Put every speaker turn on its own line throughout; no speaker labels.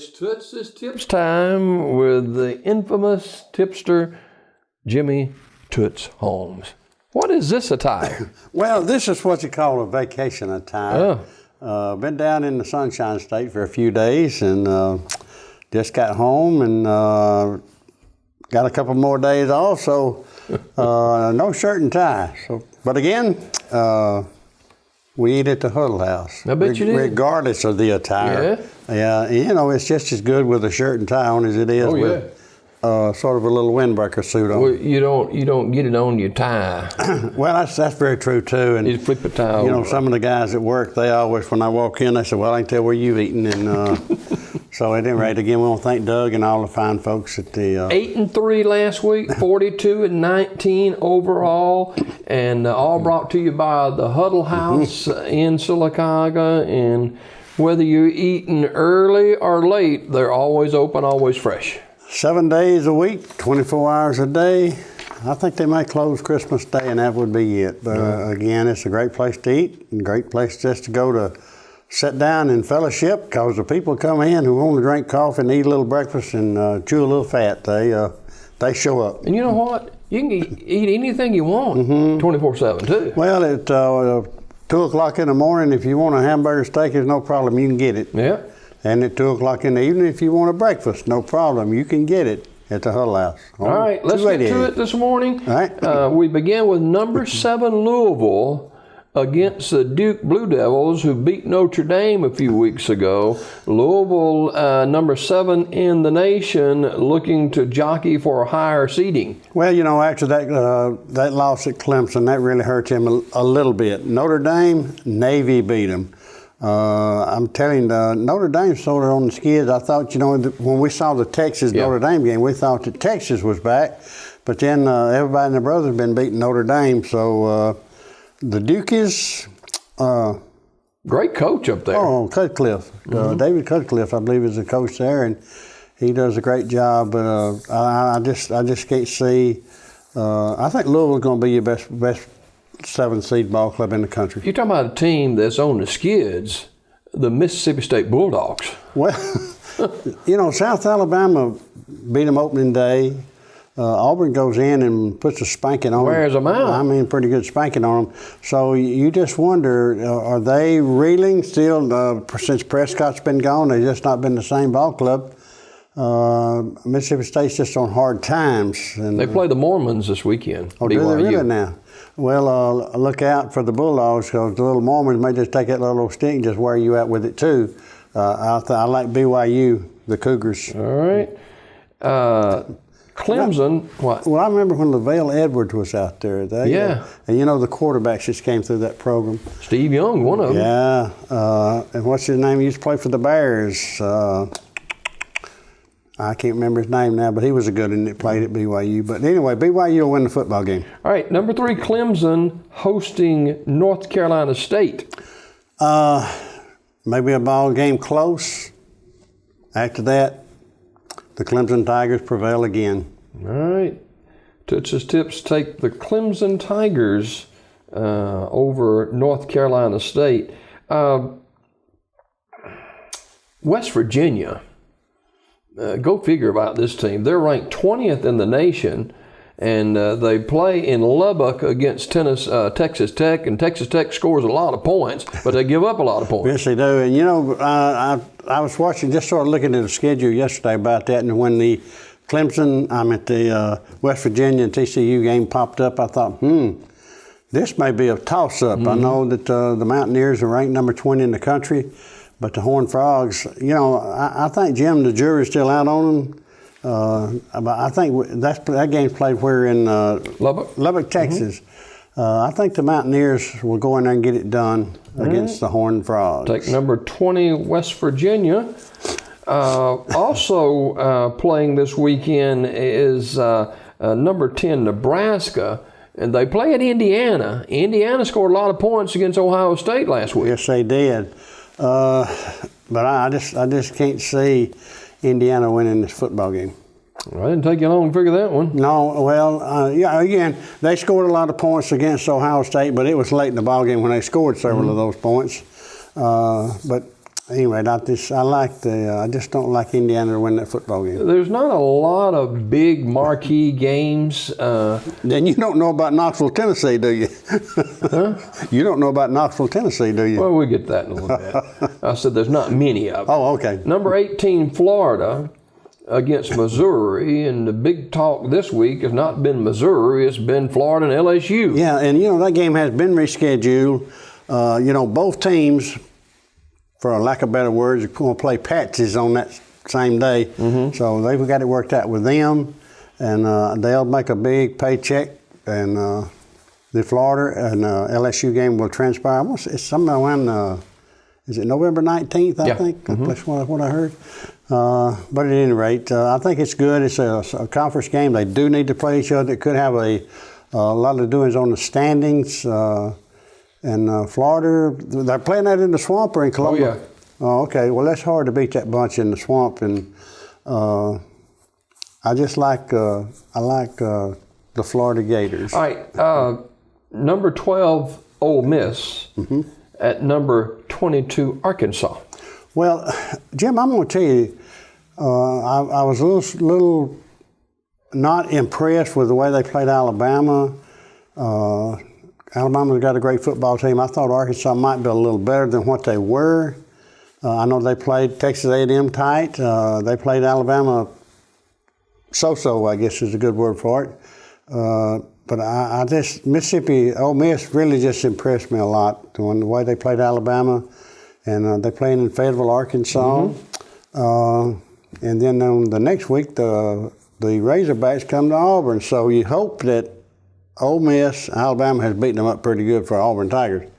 It's Toots' Tips time with the infamous tipster, Jimmy Toots Holmes. What is this attire?
Well, this is what you call a vacation attire. Been down in the Sunshine State for a few days and just got home and got a couple more days off, so no shirt and tie. So, but again, we eat at the Huddle House.
I bet you did.
Regardless of the attire. Yeah, you know, it's just as good with a shirt and tie on as it is with sort of a little windbreaker suit on.
Well, you don't get it on your tie.
Well, that's very true too. And
you flip the tie
you know,
over.
some of the guys at work, they always, when I walk in, they say, "Well, I can tell where you've eaten." And so at any rate, again, we want to thank Doug and all the fine folks at the
8-3 last week, 42-19 overall, and all brought to you by the Huddle House in Sylacauga. And whether you're eating early or late, they're always open, always fresh.
7 days a week, 24 hours a day. I think they may close Christmas Day, and that would be it. But again, it's a great place to eat, and a great place just to go to sit down and fellowship, because the people come in who want to drink coffee and eat a little breakfast and chew a little fat, they show up.
And you know what? You can eat anything you want 24/7 too.
Well, at 2 o'clock in the morning, if you want a hamburger steak, there's no problem, you can get it.
Yeah.
And at 2 o'clock in the evening, if you want a breakfast, no problem, you can get it at the Huddle House.
All right, let's get to it this morning.
All right.
We begin with number 7 Louisville against the Duke Blue Devils, who beat Notre Dame a few weeks ago. Louisville, number 7 in the nation, looking to jockey for higher seeding.
Well, you know, after that loss at Clemson, that really hurt him a little bit. Notre Dame, Navy beat them. I'm telling you, Notre Dame sort of on the skids. I thought, you know, when we saw the Texas Notre Dame game, we thought that Texas was back. But then everybody and their brothers have been beating Notre Dame. So the Dukies.
Great coach up there.
Oh, Cutcliffe. David Cutcliffe, I believe, is the coach there. And he does a great job. But I just can't see. I think Louisville's going to be your best 7 seed ball club in the country.
You're talking about a team that's on the skids, the Mississippi State Bulldogs.
Well, you know, South Alabama beat them opening day. Auburn goes in and puts a spanking on them.
Wears them out.
I mean, pretty good spanking on them. So you just wonder, are they reeling still since Prescott's been gone? They've just not been the same ball club. Mississippi State's just on hard times. And
They play the Mormons this weekend.
Oh, do they really now? Well, look out for the Bulldogs, because the little Mormons may just take that little stick and just wear you out with it too. I like BYU, the Cougars.
All right. Clemson, what?
Well, I remember when LaVale Edwards was out there. And you know, the quarterbacks just came through that program.
Steve Young, one of them.
Yeah. And what's his name? He used to play for the Bears. I can't remember his name now, but he was a good one that played at BYU. But anyway, BYU will win the football game.
All right, number 3, Clemson hosting North Carolina State.
Maybe a ball game close. After that, the Clemson Tigers prevail again.
All right. Toots' Tips take the Clemson Tigers over North Carolina State. West Virginia. Go figure about this team. They're ranked 20th in the nation, and they play in Lubbock against Texas Tech, and Texas Tech scores a lot of points, but they give up a lot of points.
Yes, they do. And, you know, I was watching, just sort of looking at the schedule yesterday about that, and when the the West Virginia and TCU game popped up, I thought, this may be a toss-up. I know that the Mountaineers are ranked number 20 in the country, but the Horned Frogs, you know, I think, Jim, the jury's still out on them. But I think that game's played where in Lubbock, Texas. I think the Mountaineers will go in there and get it done against the Horned Frogs.
Take number 20, West Virginia. Also playing this weekend is number 10, Nebraska. And they play at Indiana. Indiana scored a lot of points against Ohio State last week.
Yes, they did. But I just can't see Indiana winning this football game.
Well, it didn't take you long to figure that one.
No, well, again, they scored a lot of points against Ohio State, but it was late in the ball game when they scored several of those points. But anyway, I just don't like Indiana to win that football game.
There's not a lot of big marquee games.
Then you don't know about Knoxville, Tennessee, do you?
Huh?
You don't know about Knoxville, Tennessee, do you?
Well, we'll get that in a little bit. I said there's not many of them.
Oh, okay.
Number 18, Florida against Missouri, and the big talk this week has not been Missouri, it's been Florida and LSU.
Yeah, and that game has been rescheduled. Both teams, for a lack of better words, are going to play patches on that same day. Mm-hmm. So they've got it worked out with them, and they'll make a big paycheck, and the Florida and LSU game will transpire. It's somewhere around, is it November 19th, I think? Mm-hmm. That's what I heard. But at any rate, I think it's good. It's a conference game. They do need to play each other. It could have a lot of doings on the standings. And Florida, they're playing that in the swamp or in Columbia?
Oh, yeah.
Oh, okay. Well, that's hard to beat that bunch in the swamp. And I just like the Florida Gators.
All right. Number 12, Ole Miss, at number 22, Arkansas.
Well, Jim, I'm going to tell you, I was a little not impressed with the way they played Alabama. Alabama's got a great football team. I thought Arkansas might be a little better than what they were. I know they played Texas A&M tight. They played Alabama so-so, I guess is a good word for it. But I just, Ole Miss really just impressed me a lot the way they played Alabama. And they're playing in Fayetteville, Arkansas. Mm-hmm. And then on the next week, the Razorbacks come to Auburn. So you hope that Ole Miss, Alabama has beaten them up pretty good for Auburn Tigers.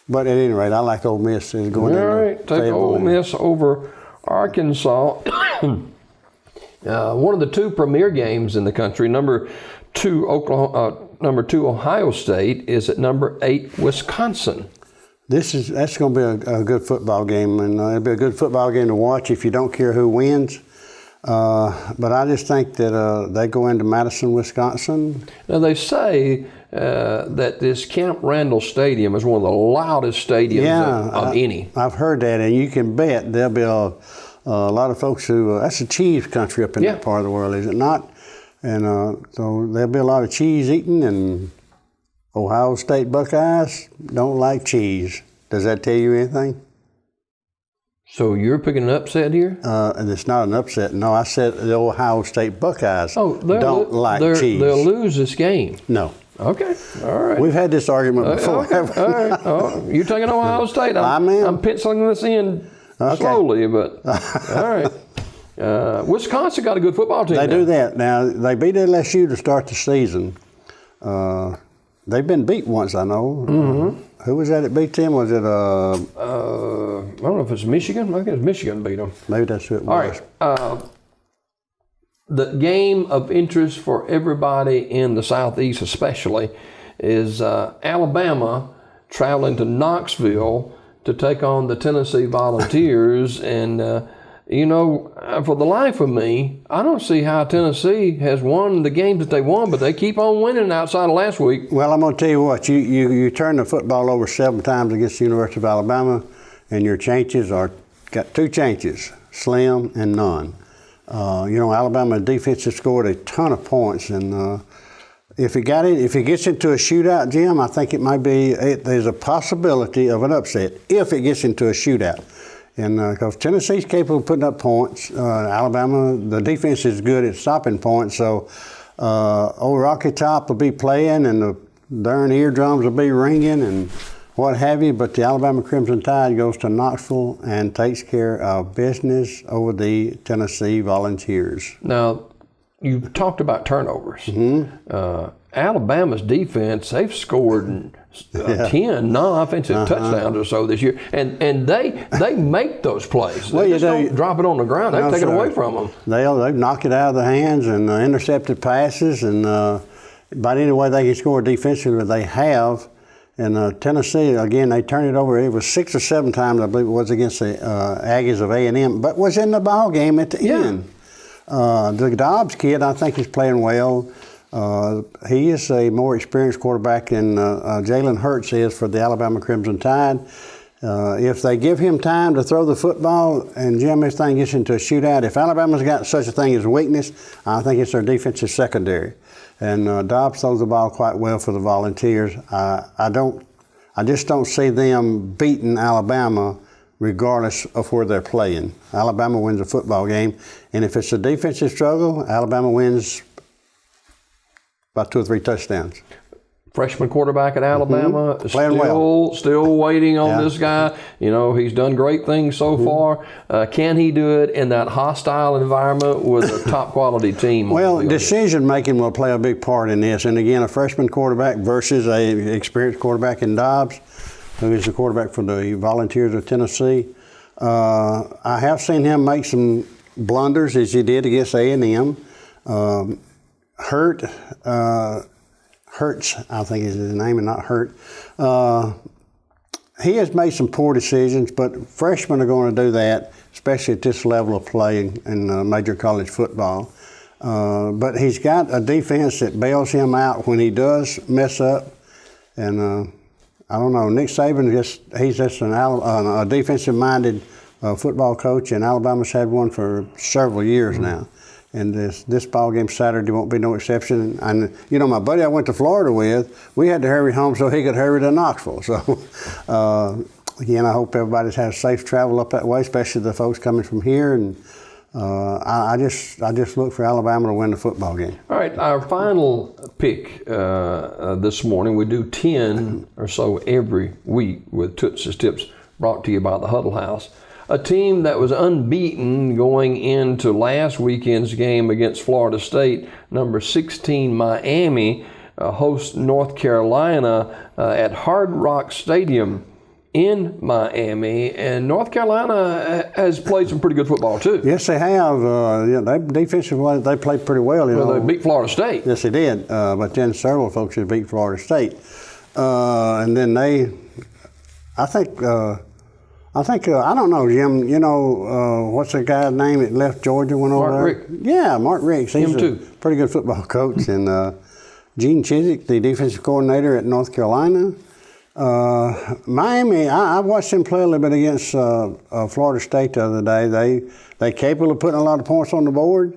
But at any rate, I like Ole Miss is going in.
All right, take Ole Miss over Arkansas. One of the two premier games in the country, number 2 Ohio State is at number 8 Wisconsin.
That's going to be a good football game, and it'll be a good football game to watch if you don't care who wins. But I just think that they go into Madison, Wisconsin.
Now they say that this Camp Randall Stadium is one of the loudest stadiums of any.
I've heard that, and you can bet there'll be a lot of folks who, that's a cheese country up in that part of the world, is it not? And so there'll be a lot of cheese eating, and Ohio State Buckeyes don't like cheese. Does that tell you anything?
So you're picking an upset here?
And it's not an upset. No, I said the Ohio State Buckeyes don't like cheese.
They'll lose this game.
No.
Okay. All right.
We've had this argument before.
Okay. All right. Oh, you're taking Ohio State. I'm penciling this in slowly, but all right. Wisconsin got a good football team.
They do that. Now, they beat LSU to start the season. They've been beat once, I know. Mm-hmm. Who was that beat them? Was it
I don't know if it's Michigan. I think it's Michigan beat them.
Maybe that's who it was.
All right. The game of interest for everybody in the Southeast especially is Alabama traveling to Knoxville to take on the Tennessee Volunteers. And, for the life of me, I don't see how Tennessee has won the games that they won, but they keep on winning outside of last week.
Well, I'm going to tell you what. You turn the football over 7 times against the University of Alabama, and your chances got 2 chances, slim and none. Alabama defense has scored a ton of points, and if it gets into a shootout, Jim, I think it might be. There's a possibility of an upset if it gets into a shootout. And because Tennessee's capable of putting up points, Alabama, the defense is good at stopping points. So old Rocky Top will be playing, and the darn eardrums will be ringing, and what have you. But the Alabama Crimson Tide goes to Knoxville and takes care of business over the Tennessee Volunteers.
Now, you talked about turnovers. Mm-hmm. Alabama's defense, they've scored 10 non-offensive touchdowns or so this year, and they make those plays. They don't drop it on the ground. They take it away from them.
They've knocked it out of their hands and intercepted passes, and about any way they can score defensively, they have. And Tennessee, again, they turned it over. It was 6 or 7 times, I believe it was, against the Aggies of A&M, but was in the ball game at the end. The Dobbs kid, I think, is playing well. He is a more experienced quarterback than Jalen Hurts is for the Alabama Crimson Tide. If they give him time to throw the football, and Jim, this thing gets into a shootout, if Alabama's got such a thing as weakness, I think it's their defensive secondary. And Dobbs throws the ball quite well for the Volunteers. I just don't see them beating Alabama regardless of where they're playing. Alabama wins a football game, and if it's a defensive struggle, Alabama wins by 2 or 3 touchdowns.
Freshman quarterback at Alabama,
Playing well.
Still waiting on this guy. You know, he's done great things so far. Can he do it in that hostile environment with a top quality team?
Well, decision making will play a big part in this. And again, a freshman quarterback versus an experienced quarterback in Dobbs, who is the quarterback for the Volunteers of Tennessee. I have seen him make some blunders as he did against A&M. Hurts, I think is his name, and not Hurt. He has made some poor decisions, but freshmen are going to do that, especially at this level of play in major college football. But he's got a defense that bails him out when he does mess up. And I don't know, Nick Saban, he's just a defensive-minded football coach, and Alabama's had one for several years now. And this ball game Saturday won't be no exception. And, you know, my buddy I went to Florida with, we had to hurry home so he could hurry to Knoxville. So, again, I hope everybody has safe travel up that way, especially the folks coming from here. And I just look for Alabama to win the football game.
All right, our final pick this morning, we do 10 or so every week with Toot's Tips, brought to you by the Huddle House. A team that was unbeaten going into last weekend's game against Florida State, number 16 Miami, hosts North Carolina at Hard Rock Stadium in Miami. And North Carolina has played some pretty good football too.
Yes, they have. They defensively they played pretty well.
They beat Florida State.
Yes, they did. But then several folks had beat Florida State, and then I don't know, Jim. You know, what's the guy's name that left Georgia, went over there?
Mark Richt.
Yeah, Mark Richt. He's
Him too.
a pretty good football coach. And Gene Chizik, the defensive coordinator at North Carolina. Miami, I watched them play a little bit against Florida State the other day. They're capable of putting a lot of points on the board.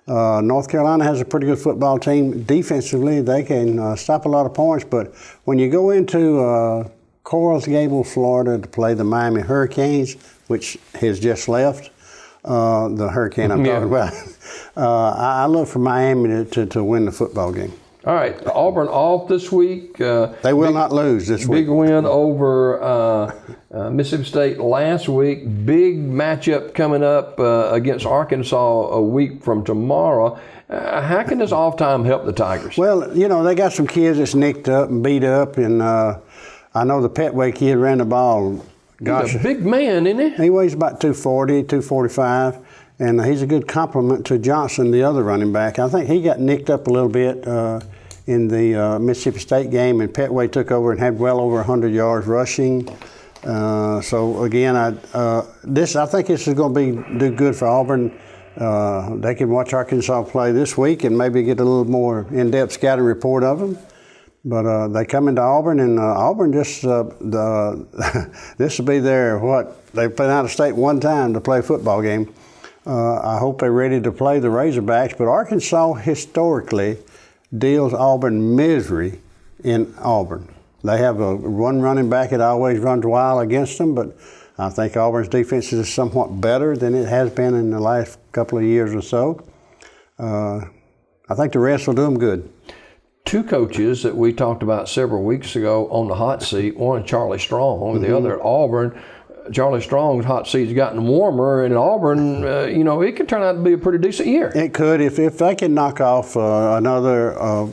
North Carolina has a pretty good football team. Defensively, they can stop a lot of points. But when you go into Coral Gables, Florida, to play the Miami Hurricanes, which has just left, the hurricane I'm talking about. I look for Miami to win the football game.
All right, Auburn off this week.
They will not lose this week.
Big win over Mississippi State last week. Big matchup coming up against Arkansas a week from tomorrow. How can this off time help the Tigers?
Well, you know, they got some kids that's nicked up and beat up, and I know the Petway kid ran the ball. Gosh,
he's a big man, isn't he?
He weighs about 240, 245, and he's a good complement to Johnson, the other running back. I think he got nicked up a little bit in the Mississippi State game, and Petway took over and had well over 100 yards rushing. So again, I think this is going to do good for Auburn. They can watch Arkansas play this week and maybe get a little more in-depth scouting report of them. But they come into Auburn, and Auburn just this will be their they've been out of state one time to play a football game. I hope they're ready to play the Razorbacks. But Arkansas historically deals Auburn misery in Auburn. They have one running back that always runs wild against them, but I think Auburn's defense is somewhat better than it has been in the last couple of years or so. I think the rest will do them good.
Two coaches that we talked about several weeks ago on the hot seat, one Charlie Strong, the other at Auburn. Charlie Strong's hot seat's gotten warmer, and Auburn, it could turn out to be a pretty decent year.
It could, if they can knock off another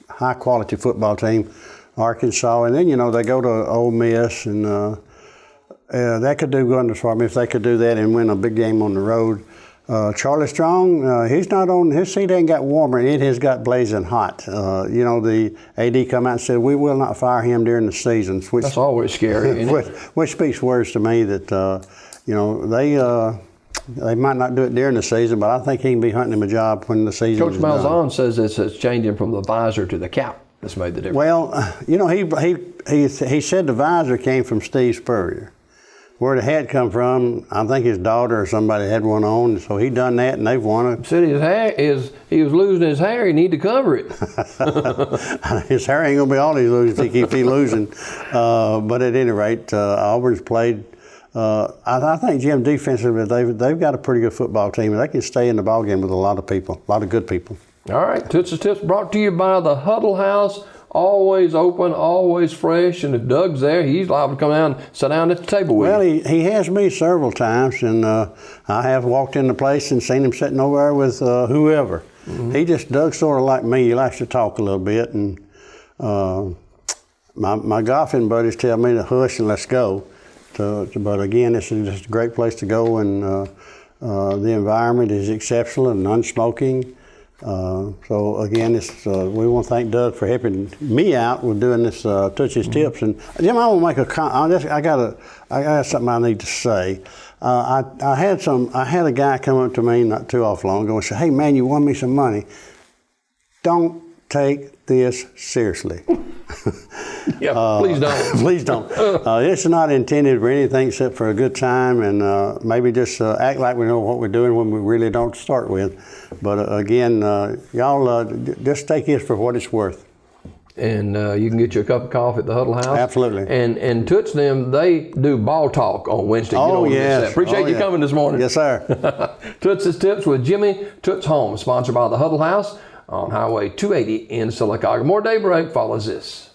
high-quality football team, Arkansas, and then, they go to Ole Miss, and that could do wonders for them if they could do that and win a big game on the road. Charlie Strong, he's not on, his seat ain't got warmer, it has got blazing hot. The AD come out and said, we will not fire him during the season. Which,
that's always scary, isn't it?
Which speaks words to me that, they might not do it during the season, but I think he can be hunting him a job when the season is done.
Coach Malzahn says it's changing from the visor to the cap. That's made the difference.
Well, he said the visor came from Steve Spurrier. where the hat come from. I think his daughter or somebody had one on, so he done that, and they've won it.
Said his hair he was losing his hair. He need to cover it.
His hair ain't gonna be all he's losing if he keeps losing. But at any rate, Auburn's played. I think, Jim, defensively, they've got a pretty good football team, and they can stay in the ball game with a lot of people, a lot of good people.
All right, Toots' Tips brought to you by the Huddle House. Always open, always fresh, and if Doug's there, he's liable to come down and sit down at the table with you.
Well, he has me several times, and I have walked in the place and seen him sitting over there with whoever. Mm-hmm. Doug's sort of like me. He likes to talk a little bit, and my golfing buddies tell me to hush and let's go. But again, this is just a great place to go, and the environment is exceptional and non-smoking. So again, we want to thank Doug for helping me out with doing this Toot's Tips. And Jim, I want to make a comment. I got something I need to say. I had a guy come up to me not too awful long ago and say, "Hey man, you won me some money. Don't take this seriously."
Yeah, please don't.
Please don't. It's not intended for anything except for a good time, and maybe just act like we know what we're doing when we really don't to start with. But again, y'all just take it for what it's worth.
And you can get you a cup of coffee at the Huddle House.
Absolutely.
And Toots them, they do ball talk on Wednesday.
Oh, yes.
Appreciate you coming this morning.
Yes, sir.
Toots' Tips with Jimmy Toots Home, sponsored by the Huddle House on Highway 280 in Sylacauga. More Daybreak follows this.